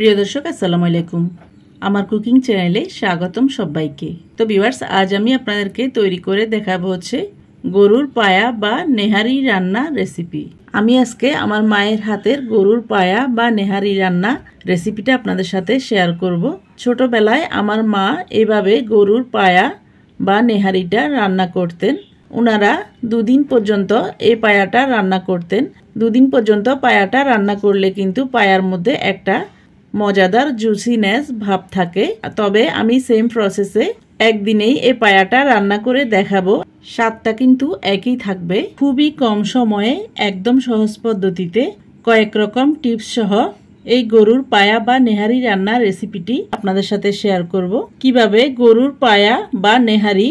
প্রিয় দর্শক আসসালামু আলাইকুম, আমার কুকিং চ্যানেলে স্বাগতম সবাইকে। তো ভিউয়ার্স, আজ আমি আপনাদেরকে তৈরি করে দেখাবো হচ্ছে গরুর পায়া বা নেহারি রান্না রেসিপি। আমি আজকে আমার মায়ের হাতের গরুর পায়া বা নেহারি রান্না রেসিপিটা আপনাদের সাথে শেয়ার করব। ছোটবেলায় আমার মা এভাবে গরুর পায়া বা নেহারিটা রান্না করতেন। ওনারা দুদিন পর্যন্ত এই পায়াটা রান্না করতেন। দুদিন পর্যন্ত পায়াটা রান্না করলে কিন্তু পায়ার মধ্যে একটা মজাদার জুসিনেস ভাব থাকে। তবে আমি সেম প্রসেসে একদিনেই এই পায়াটা রান্না করে দেখাবো। স্বাদটা কিন্তু একই থাকবে। খুবই কম সময়ে একদম সহজ পদ্ধতিতে কয়েক রকম টিপস সহ এই গরুর পায়া বা নেহারি রান্নার রেসিপিটি আপনাদের সাথে শেয়ার করব। কিভাবে গরুর পায়া বা নেহারি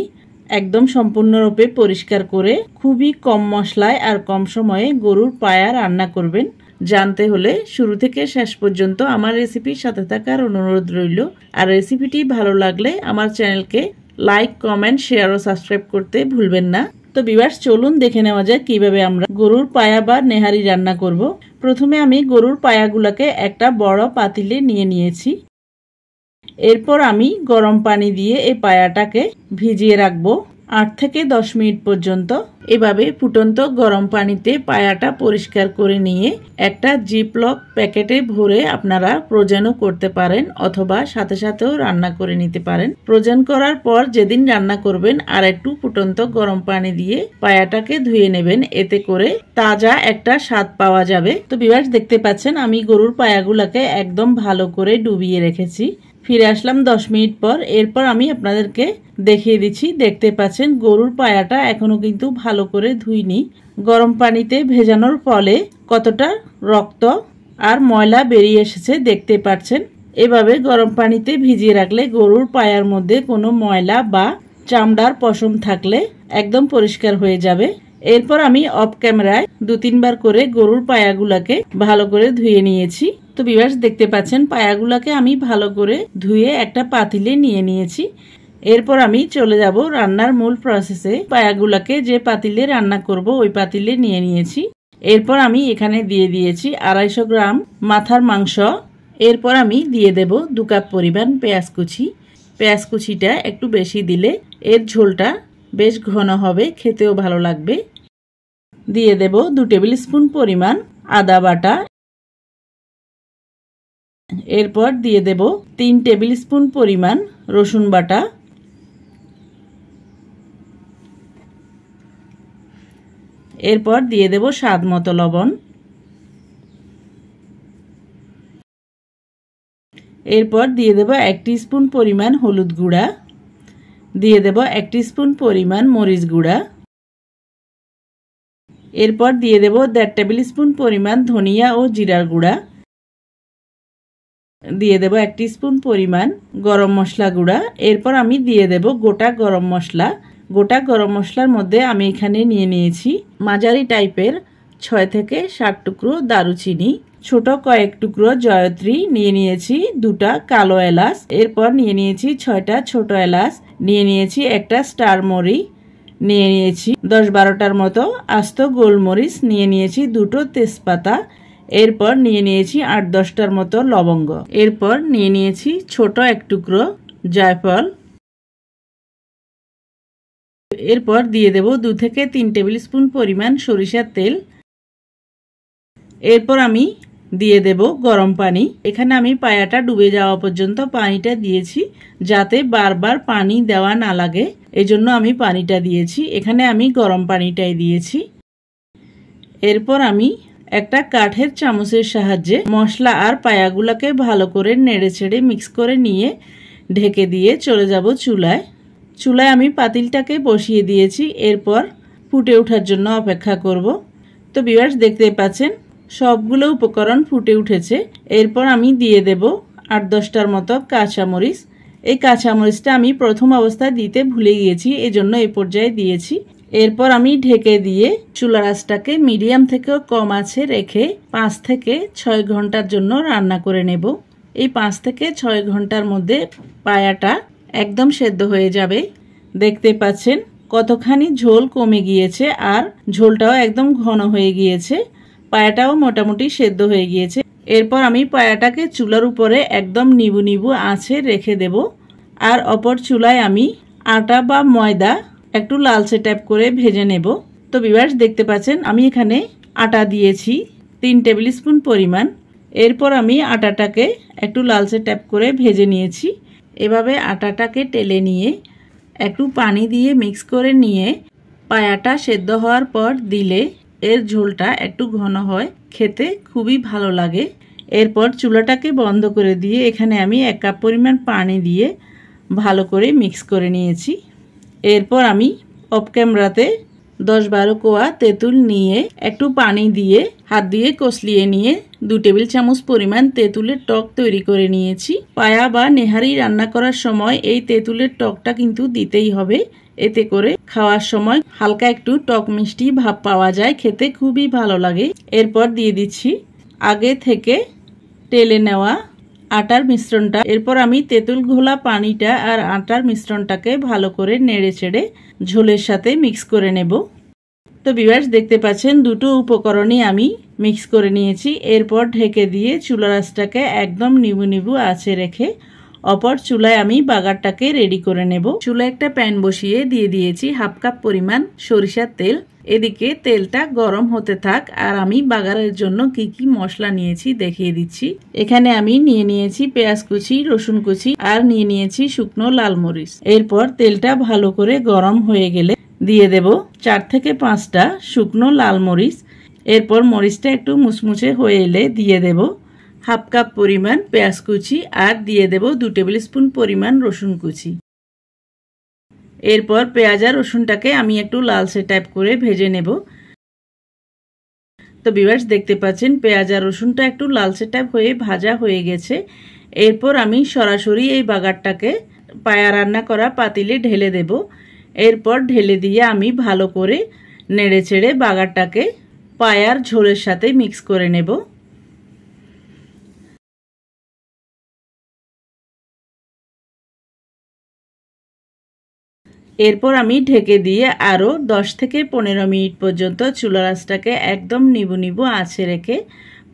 একদম সম্পূর্ণরূপে পরিষ্কার করে খুবই কম মশলায় আর কম সময়ে গরুর পায়া রান্না করবেন। জানতে হলে শুরু থেকে শেষ পর্যন্ত আমার রেসিপির সাথে থাকার অনুরোধ রইল। আর রেসিপিটি ভালো লাগলে আমার চ্যানেলকে লাইক, কমেন্ট, শেয়ার ও সাবস্ক্রাইব করতে ভুলবেন না। তো ভিউয়ার্স, চলুন দেখে নেওয়া যায় কিভাবে আমরা গরুর পায়া বা নেহারি রান্না করব। প্রথমে আমি গরুর পায়াগুলোকে একটা বড় পাতিলে নিয়ে নিয়েছি। এরপর আমি গরম পানি দিয়ে এই পায়াটাকে ভিজিয়ে রাখবো 8 থেকে 10 মিনিট পর্যন্ত। এভাবে ফুটন্ত গরম পানিতে পায়াটা পরিষ্কার করে নিয়ে একটা জিপলক প্যাকেটে ভরে আপনারা ফ্রোজেনও করতে পারেন অথবা সাথে সাথেও রান্না করে নিতে পারেন। ফ্রোজেন করার পর যেদিন রান্না করবেন আর একটু ফুটন্ত গরম পানি দিয়ে পায়াটাকে ধুয়ে নেবেন, এতে করে তাজা একটা স্বাদ পাওয়া যাবে। তো ভিউয়ার্স, দেখতে পাচ্ছেন আমি গরুর পায়াগুলোকে একদম ভালো করে ডুবিয়ে রেখেছি। ফিরে আসলাম 10 মিনিট পর। এরপর আমি আপনাদেরকে দেখিয়ে দিচ্ছি। দেখতে পাচ্ছেন গরুর পায়াটা এখনো কিন্তু ভালো করে ধুইনি। গরম পানিতে ভেজানোর ফলে কতটা রক্ত আর ময়লা বেরিয়ে এসেছে দেখতে পাচ্ছেন। এভাবে গরম পানিতে ভিজিয়ে রাখলে গরুর পায়ার মধ্যে কোনো ময়লা বা চামড়ার পশম থাকলে একদম পরিষ্কার হয়ে যাবে। এরপর আমি অফ ক্যামেরায় 2-3 বার করে গরুর পায়াগুলোকে ভালো করে ধুয়ে নিয়েছি। তো ভিউয়ার্স, দেখতে পাচ্ছেন পায়াগুলোকে আমি ভালো করে ধুয়ে একটা পাতিলে নিয়ে নিয়েছি। এরপর আমি চলে যাব রান্নার মূল প্রসেসে। পায়াগুলোকে যে পাতিলে রান্না করব ওই পাতিলে নিয়ে নিয়েছি। এরপর আমি এখানে দিয়ে দিয়েছি 250 গ্রাম মাথার মাংস। এরপর আমি দিয়ে দেব 2 কাপ পরিমাণ পেঁয়াজ কুচি। পেঁয়াজ কুচিটা একটু বেশি দিলে এর ঝোলটা বেশ ঘন হবে, খেতেও ভালো লাগবে। দিয়ে দেব 2 টেবিল স্পুন পরিমাণ আদা বাটা। এরপর দিয়ে দেব 3 টেবিল স্পুন পরিমাণ রসুন বাটা। এরপর দিয়ে দেব স্বাদ মতো লবণ। এরপর দিয়ে দেব 1 টিস্পুন পরিমাণ হলুদ গুঁড়া। দিয়ে দেব 1 টিস্পুন পরিমাণ মরিচ গুঁড়া। এরপর দিয়ে দেব 1.5 টেবিল স্পুন পরিমাণ ধনিয়া ও জিরার গুঁড়া। দিয়ে দেব 1 টিস্পুন পরিমাণ গরম মশলা গুঁড়া। এরপর আমি দিয়ে দেব গোটা গরম মশলা। গোটা গরম মশলার মধ্যে আমি এখানে নিয়ে নিয়েছি মাঝারি টাইপের 6 থেকে 7 টুকরো দারুচিনি, ছোট কয়েক টুকরো জয়ত্রী, নিয়ে নিয়েছি 2টা কালো এলাচ। এরপর নিয়ে নিয়েছি 6টা ছোট এলাচ, নিয়ে নিয়েছি একটা স্টার মরি, নিয়ে নিয়েছি 10-12টার মতো আস্ত গোলমরিচ, নিয়ে নিয়েছি 2টো তেজপাতা। এরপর নিয়ে নিয়েছি 8-10টার মতো লবঙ্গ। এরপর নিয়ে নিয়েছি ছোট এক টুকরো জায়ফল। এরপর দিয়ে দেব 2 থেকে 3 টেবিল স্পুন পরিমাণ সরিষার তেল। এরপর আমি দিয়ে দেব গরম পানি। এখানে আমি পায়াটা ডুবে যাওয়া পর্যন্ত পানিটা দিয়েছি, যাতে বারবার পানি দেওয়া না লাগে, এজন্য আমি পানিটা দিয়েছি। এখানে আমি গরম পানিটাই দিয়েছি। এরপর আমি একটা কাঠের চামচের সাহায্যে মশলা আর পায়াগুলোকে ভালো করে নেড়ে ছেড়ে মিক্স করে নিয়ে ঢেকে দিয়ে চলে যাব চুলায়। চুলায় আমি পাতিলটাকে বসিয়ে দিয়েছি। এরপর ফুটে ওঠার জন্য অপেক্ষা করব। তো ভিউয়ার্স, দেখতে পাচ্ছেন সবগুলো উপকরণ ফুটে উঠেছে। এরপর আমি দিয়ে দেব 8-10টার মতো কাঁচামরিচ। এই কাঁচামরিচটা আমি প্রথম অবস্থায় দিতে ভুলে গিয়েছি, এজন্য এই পর্যায়ে দিয়েছি। এরপর আমি ঢেকে দিয়ে চুলার আঁচটাকে মিডিয়াম থেকেও কম আঁচে রেখে 5 থেকে 6 ঘন্টার জন্য রান্না করে নেব। এই 5 থেকে 6 ঘন্টার মধ্যে পায়াটা একদম সেদ্ধ হয়ে যাবে। দেখতে পাচ্ছেন কতখানি ঝোল কমে গিয়েছে আর ঝোলটাও একদম ঘন হয়ে গিয়েছে। পায়াটাও মোটামুটি সেদ্ধ হয়ে গিয়েছে। এরপর আমি পায়াটাকে চুলার উপরে একদম নিবু নিবু আঁচে রেখে দেব। আর অপর চুলায় আমি আটা বা ময়দা একটু লালচে ট্যাপ করে ভেজে নেব। তো ভিউয়ার্স দেখতে পাচ্ছেন আমি এখানে আটা দিয়েছি 3 টেবিল স্পুন পরিমাণ। এরপর আমি আটাটাকে একটু লালচে ট্যাপ করে ভেজে নিয়েছি। এভাবে আটাটাকে টেলে নিয়ে একটু পানি দিয়ে মিক্স করে নিয়ে পায়াটা সেদ্ধ হওয়ার পর দিলে এর ঝোলটা একটু ঘন হয়, খেতে খুবই ভালো লাগে। এরপর চুলাটাকে বন্ধ করে দিয়ে এখানে আমি 1 কাপ পরিমাণ পানি দিয়ে ভালো করে মিক্স করে নিয়েছি। এরপর আমি অফ ক্যামেরাতে 10-12 কোয়া তেঁতুল নিয়ে একটু পানি দিয়ে হাত দিয়ে কষলিয়ে নিয়ে 2 টেবিল চামচ পরিমাণ তেঁতুলের টক তৈরি করে নিয়েছি। পায়া বা নেহারি রান্না করার সময় এই তেঁতুলের টকটা কিন্তু দিতেই হবে, এতে করে খাওয়ার সময় হালকা একটু টক মিষ্টি ভাব পাওয়া যায়, খেতে খুবই ভালো লাগে। এরপর দিয়ে দিচ্ছি আগে থেকে টেলে নেওয়া আটার মিশ্রণটা। এরপর আমি তেঁতুল ঘোলা পানিটা আর আটার মিশ্রণটাকে ভালো করে নেড়ে চেড়ে ঝোলের সাথে মিক্স করে নেব। তো ভিউয়ার্স দেখতে পাচ্ছেন দুটো উপকরণই আমি মিক্স করে নিয়েছি। এরপর ঢেকে দিয়ে চুলার আঁচটাকে একদম নিবু নিবু আঁচে রেখে অপর চুলায় আমি বাগারটাকে রেডি করে নেব। চুলায় একটা প্যান বসিয়ে দিয়ে দিয়েছি 1/2 কাপ পরিমাণ সরিষার তেল। এদিকে তেলটা গরম হতে থাক আর আমি বাগারের জন্য কি কি মশলা নিয়েছি দেখিয়ে দিচ্ছি। এখানে আমি নিয়েছি পেঁয়াজ কুচি, রসুন কুচি আর নিয়েছি শুকনো লাল মরিচ। এরপর তেলটা ভালো করে গরম হয়ে গেলে দিয়ে দেব 4 থেকে 5টা শুকনো লাল মরিচ। এরপর মরিচটা একটু মুচমুচে হয়ে এলে দিয়ে দেব 1/2 কাপ পরিমাণ পেঁয়াজ কুচি আর দিয়ে দেব 2 টেবিল স্পুন পরিমাণ রসুন কুচি। এরপর পেঁয়াজ আর রসুনটাকে আমি একটু লালচে টাইপ করে ভেজে নেব। তো ভিউয়ার্স দেখতে পাচ্ছেন পেঁয়াজ আর রসুনটা একটু লালচে টাইপ হয়ে ভাজা হয়ে গেছে। এরপর আমি সরাসরি এই বাগারটাকে পায়া রান্না করা পাতিলে ঢেলে দেব। এরপর ঢেলে দিয়ে আমি ভালো করে নেড়ে চেড়ে বাগারটাকে পায়ার ঝোলের সাথে মিক্স করে নেব। এরপর আমি ঢেকে দিয়ে আরও 10 থেকে 15 মিনিট পর্যন্ত চুলার আঁচটাকে একদম নিবু নিবু আঁচে রেখে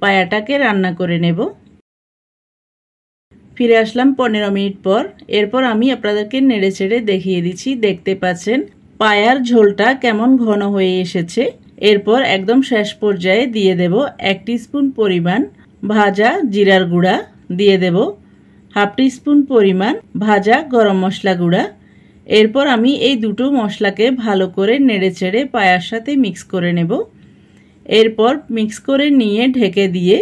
পায়াটাকে রান্না করে নেব। ফিরে আসলাম 15 মিনিট পর। এরপর আমি আপনাদেরকে নেড়ে চেড়ে দেখিয়ে দিচ্ছি। দেখতে পাচ্ছেন পায়ার ঝোলটা কেমন ঘন হয়ে এসেছে। এরপর একদম শেষ পর্যায়ে দিয়ে দেব 1 টিস্পুন পরিমাণ ভাজা জিরার গুঁড়া, দিয়ে দেব 1/2 টিস্পুন পরিমাণ ভাজা গরম মশলা গুঁড়া। এরপর আমি এই দুটো মশলাকে ভালো করে নেড়ে চেড়ে পায়ার সাথে মিক্স করে নেব। এরপর মিক্স করে নিয়ে ঢেকে দিয়ে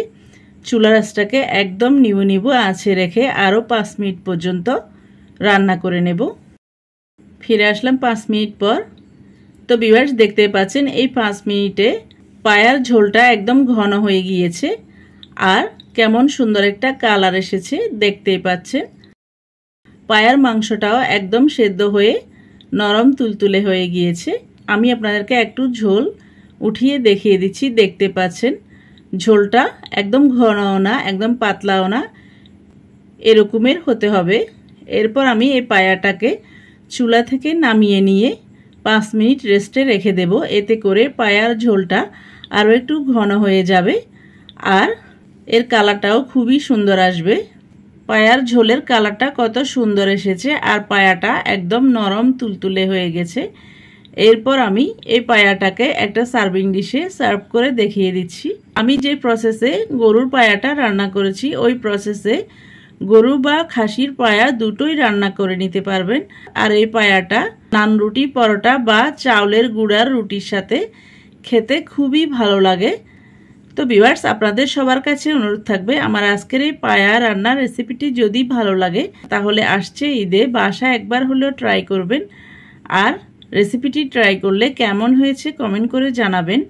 চুলার আঁচটাকে একদম নিবু নিবু আঁচে রেখে আরও 5 মিনিট পর্যন্ত রান্না করে নেব। ফিরে আসলাম 5 মিনিট পর। তো ভিউয়ার্স দেখতে পাচ্ছেন এই 5 মিনিটে পায়ার ঝোলটা একদম ঘন হয়ে গিয়েছে আর কেমন সুন্দর একটা কালার এসেছে দেখতেই পাচ্ছেন। পায়ার মাংসটাও একদম সেদ্ধ হয়ে নরম তুলতুলে হয়ে গিয়েছে। আমি আপনাদেরকে একটু ঝোল উঠিয়ে দেখিয়ে দিচ্ছি। দেখতে পাচ্ছেন ঝোলটা একদম ঘনও না একদম পাতলাও না, এরকমের হতে হবে। এরপর আমি এই পায়াটাকে চুলা থেকে নামিয়ে নিয়ে 5 মিনিট রেস্টে রেখে দেব। এতে করে পায়ার ঝোলটা আরও একটু ঘন হয়ে যাবে আর এর কালারটাও খুবই সুন্দর আসবে। পায়ার ঝোলের কালারটা কত সুন্দর এসেছে আর পায়াটা একদম নরম তুলতুলে হয়ে গেছে। এরপর আমি এই পায়াটাকে একটা সার্ভিং ডিশে সার্ভ করে দেখিয়ে দিচ্ছি। আমি যে প্রসেসে গরুর পায়াটা রান্না করেছি ওই প্রসেসে গরু বা খাসির পায়া দুটোই রান্না করে নিতে পারবেন। আর এই পায়াটা নান রুটি, পরোটা বা চাউলের গুঁড়ার রুটির সাথে খেতে খুবই ভালো লাগে। তো ভিউয়ার্স আপনাদের সবার কাছে অনুরোধ থাকবে আমার আজকের এই পায়া রান্নার রেসিপিটি যদি ভালো লাগে তাহলে আসছে ঈদে বাসায় একবার হলেও ট্রাই করবেন। আর রেসিপিটি ট্রাই করলে কেমন হয়েছে কমেন্ট করে জানাবেন।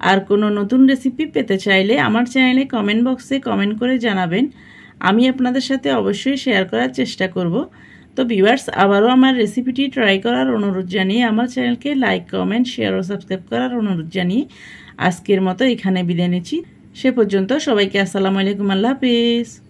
আর কোনো নতুন রেসিপি পেতে চাইলে আমার চ্যানেলে কমেন্ট বক্সে কমেন্ট করে জানাবেন, আমি আপনাদের সাথে অবশ্যই শেয়ার করার চেষ্টা করব। তো ভিউয়ার্স আবারও আমার রেসিপিটি ট্রাই করার অনুরোধ জানিয়ে আমার চ্যানেলকে লাইক, কমেন্ট, শেয়ার ও সাবস্ক্রাইব করার অনুরোধ জানিয়ে আজকের মতো এখানে বিদায় নিচ্ছি। সে পর্যন্ত সবাইকে আসসালামু আলাইকুম, আল্লাহ হাফেজ।